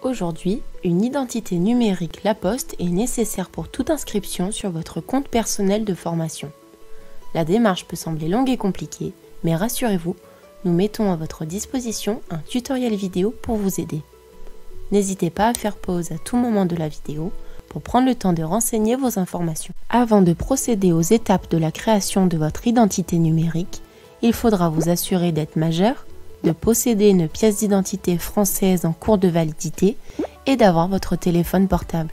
Aujourd'hui, une identité numérique La Poste est nécessaire pour toute inscription sur votre compte personnel de formation. La démarche peut sembler longue et compliquée, mais rassurez-vous, nous mettons à votre disposition un tutoriel vidéo pour vous aider. N'hésitez pas à faire pause à tout moment de la vidéo pour prendre le temps de renseigner vos informations. Avant de procéder aux étapes de la création de votre identité numérique, il faudra vous assurer d'être majeur, de posséder une pièce d'identité française en cours de validité et d'avoir votre téléphone portable.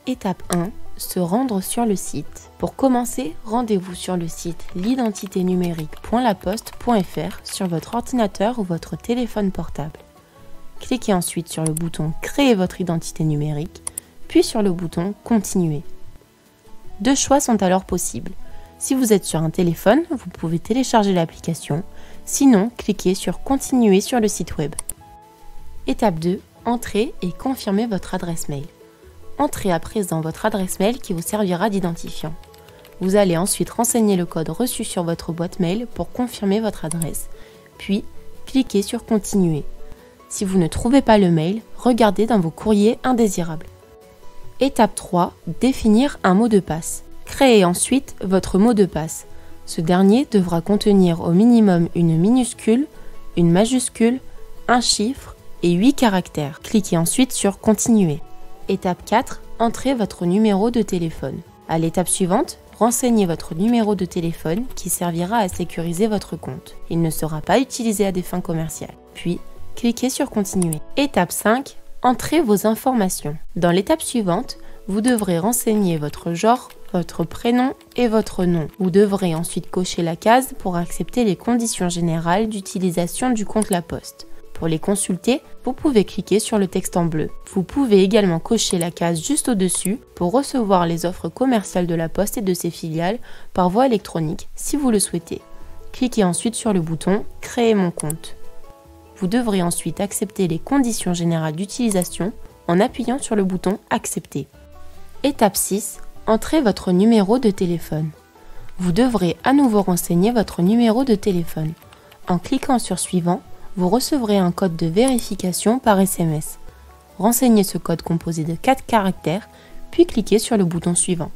Étape 1. Se rendre sur le site. Pour commencer, rendez-vous sur le site l'identiténumérique.laposte.fr sur votre ordinateur ou votre téléphone portable. Cliquez ensuite sur le bouton « Créer votre identité numérique », puis sur le bouton « Continuer ». Deux choix sont alors possibles. Si vous êtes sur un téléphone, vous pouvez télécharger l'application. Sinon, cliquez sur « Continuer » sur le site web. Étape 2. Entrez et confirmez votre adresse mail. Entrez à présent votre adresse mail qui vous servira d'identifiant. Vous allez ensuite renseigner le code reçu sur votre boîte mail pour confirmer votre adresse. Puis, cliquez sur « Continuer ». Si vous ne trouvez pas le mail, regardez dans vos courriers indésirables. Étape 3. Définir un mot de passe. Créez ensuite votre mot de passe. Ce dernier devra contenir au minimum une minuscule, une majuscule, un chiffre et 8 caractères. Cliquez ensuite sur « Continuer ». Étape 4. Entrez votre numéro de téléphone. À l'étape suivante, renseignez votre numéro de téléphone qui servira à sécuriser votre compte. Il ne sera pas utilisé à des fins commerciales. Puis, cliquez sur « Continuer ». Étape 5. Entrez vos informations. Dans l'étape suivante, vous devrez renseigner votre genre, votre prénom et votre nom. Vous devrez ensuite cocher la case pour accepter les conditions générales d'utilisation du compte La Poste. Pour les consulter, vous pouvez cliquer sur le texte en bleu. Vous pouvez également cocher la case juste au-dessus pour recevoir les offres commerciales de La Poste et de ses filiales par voie électronique si vous le souhaitez. Cliquez ensuite sur le bouton « Créer mon compte ». Vous devrez ensuite accepter les conditions générales d'utilisation en appuyant sur le bouton « Accepter ». Étape 6. Entrez votre numéro de téléphone. Vous devrez à nouveau renseigner votre numéro de téléphone. En cliquant sur « Suivant », vous recevrez un code de vérification par SMS. Renseignez ce code composé de 4 caractères, puis cliquez sur le bouton suivant.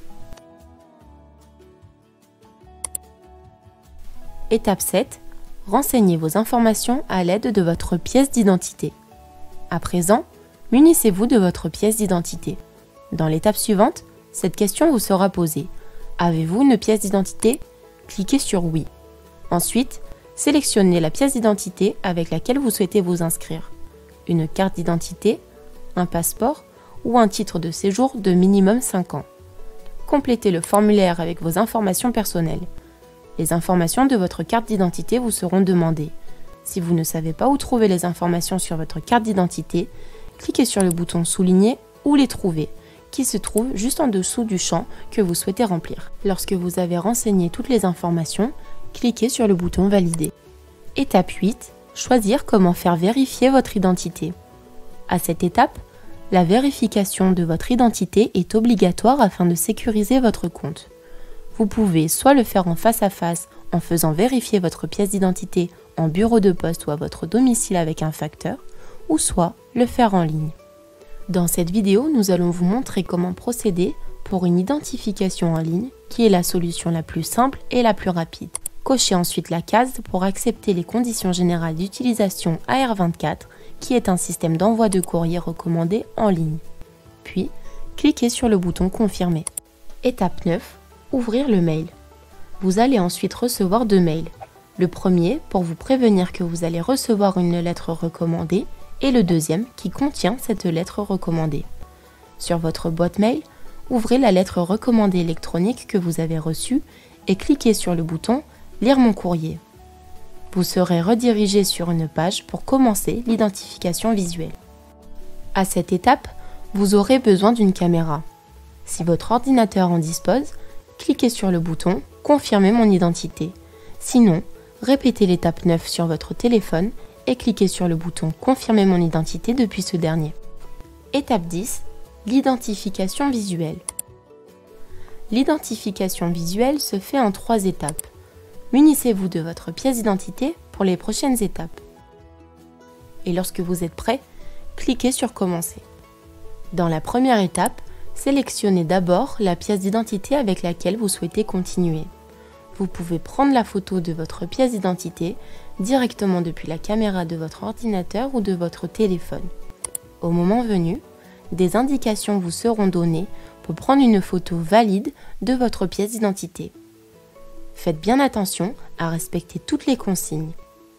Étape 7. Renseignez vos informations à l'aide de votre pièce d'identité. À présent, munissez-vous de votre pièce d'identité. Dans l'étape suivante, cette question vous sera posée. Avez-vous une pièce d'identité? Cliquez sur « Oui ». Ensuite, sélectionnez la pièce d'identité avec laquelle vous souhaitez vous inscrire. Une carte d'identité, un passeport ou un titre de séjour de minimum 5 ans. Complétez le formulaire avec vos informations personnelles. Les informations de votre carte d'identité vous seront demandées. Si vous ne savez pas où trouver les informations sur votre carte d'identité, cliquez sur le bouton souligner ou les trouver, qui se trouve juste en dessous du champ que vous souhaitez remplir. Lorsque vous avez renseigné toutes les informations, cliquez sur le bouton valider. Étape 8. Choisir comment faire vérifier votre identité. À cette étape, la vérification de votre identité est obligatoire afin de sécuriser votre compte. Vous pouvez soit le faire en face à face en faisant vérifier votre pièce d'identité en bureau de poste ou à votre domicile avec un facteur, ou soit le faire en ligne. Dans cette vidéo, nous allons vous montrer comment procéder pour une identification en ligne qui est la solution la plus simple et la plus rapide. Cochez ensuite la case pour accepter les conditions générales d'utilisation AR24 qui est un système d'envoi de courrier recommandé en ligne. Puis, cliquez sur le bouton Confirmer. Étape 9. Ouvrir le mail. Vous allez ensuite recevoir 2 mails. Le premier pour vous prévenir que vous allez recevoir une lettre recommandée et le deuxième qui contient cette lettre recommandée. Sur votre boîte mail, ouvrez la lettre recommandée électronique que vous avez reçue et cliquez sur le bouton « Lire mon courrier ». Vous serez redirigé sur une page pour commencer l'identification visuelle. À cette étape, vous aurez besoin d'une caméra. Si votre ordinateur en dispose, cliquez sur le bouton « Confirmer mon identité ». Sinon, répétez l'étape 9 sur votre téléphone et cliquez sur le bouton « Confirmer mon identité » depuis ce dernier. Étape 10. L'identification visuelle. L'identification visuelle se fait en 3 étapes. Munissez-vous de votre pièce d'identité pour les prochaines étapes. Et lorsque vous êtes prêt, cliquez sur Commencer. Dans la première étape, sélectionnez d'abord la pièce d'identité avec laquelle vous souhaitez continuer. Vous pouvez prendre la photo de votre pièce d'identité directement depuis la caméra de votre ordinateur ou de votre téléphone. Au moment venu, des indications vous seront données pour prendre une photo valide de votre pièce d'identité. Faites bien attention à respecter toutes les consignes.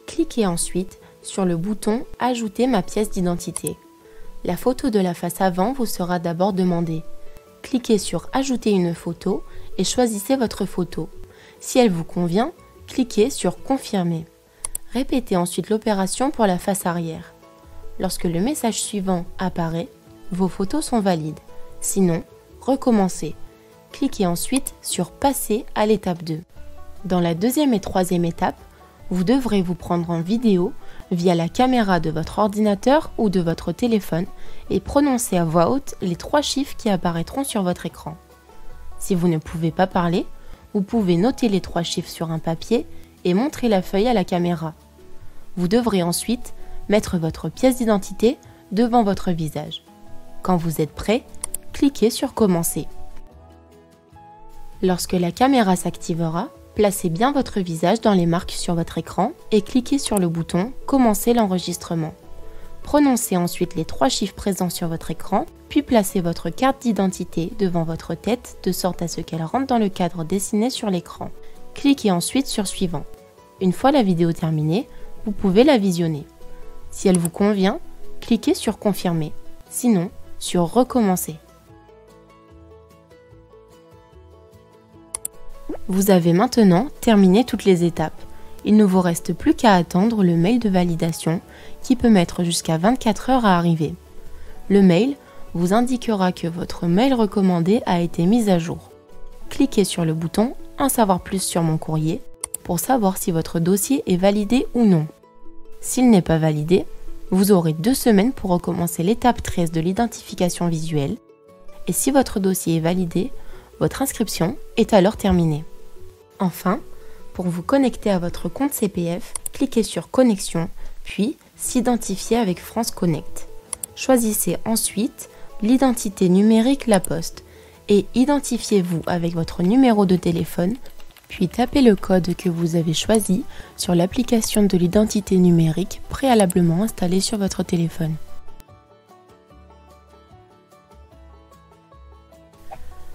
Cliquez ensuite sur le bouton « Ajouter ma pièce d'identité ». La photo de la face avant vous sera d'abord demandée. Cliquez sur « Ajouter une photo » et choisissez votre photo. Si elle vous convient, cliquez sur « Confirmer ». Répétez ensuite l'opération pour la face arrière. Lorsque le message suivant apparaît, vos photos sont valides. Sinon, recommencez. Cliquez ensuite sur « Passer à l'étape 2 ». Dans la deuxième et troisième étape, vous devrez vous prendre en vidéo via la caméra de votre ordinateur ou de votre téléphone et prononcer à voix haute les 3 chiffres qui apparaîtront sur votre écran. Si vous ne pouvez pas parler, vous pouvez noter les 3 chiffres sur un papier et montrer la feuille à la caméra. Vous devrez ensuite mettre votre pièce d'identité devant votre visage. Quand vous êtes prêt, cliquez sur Commencer. Lorsque la caméra s'activera, placez bien votre visage dans les marques sur votre écran et cliquez sur le bouton « Commencer l'enregistrement ». Prononcez ensuite les 3 chiffres présents sur votre écran, puis placez votre carte d'identité devant votre tête de sorte à ce qu'elle rentre dans le cadre dessiné sur l'écran. Cliquez ensuite sur « Suivant ». Une fois la vidéo terminée, vous pouvez la visionner. Si elle vous convient, cliquez sur « Confirmer », sinon sur « Recommencer ». Vous avez maintenant terminé toutes les étapes. Il ne vous reste plus qu'à attendre le mail de validation qui peut mettre jusqu'à 24 heures à arriver. Le mail vous indiquera que votre mail recommandé a été mis à jour. Cliquez sur le bouton « En savoir plus sur mon courrier » pour savoir si votre dossier est validé ou non. S'il n'est pas validé, vous aurez 2 semaines pour recommencer l'étape 13 de l'identification visuelle. Et si votre dossier est validé, votre inscription est alors terminée. Enfin, pour vous connecter à votre compte CPF, cliquez sur Connexion, puis S'identifier avec France Connect. Choisissez ensuite l'identité numérique La Poste et identifiez-vous avec votre numéro de téléphone, puis tapez le code que vous avez choisi sur l'application de l'identité numérique préalablement installée sur votre téléphone.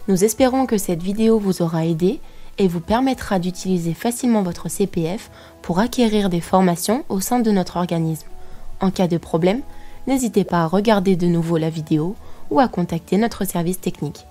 Nous espérons que cette vidéo vous aura aidé et vous permettra d'utiliser facilement votre CPF pour acquérir des formations au sein de notre organisme. En cas de problème, n'hésitez pas à regarder de nouveau la vidéo ou à contacter notre service technique.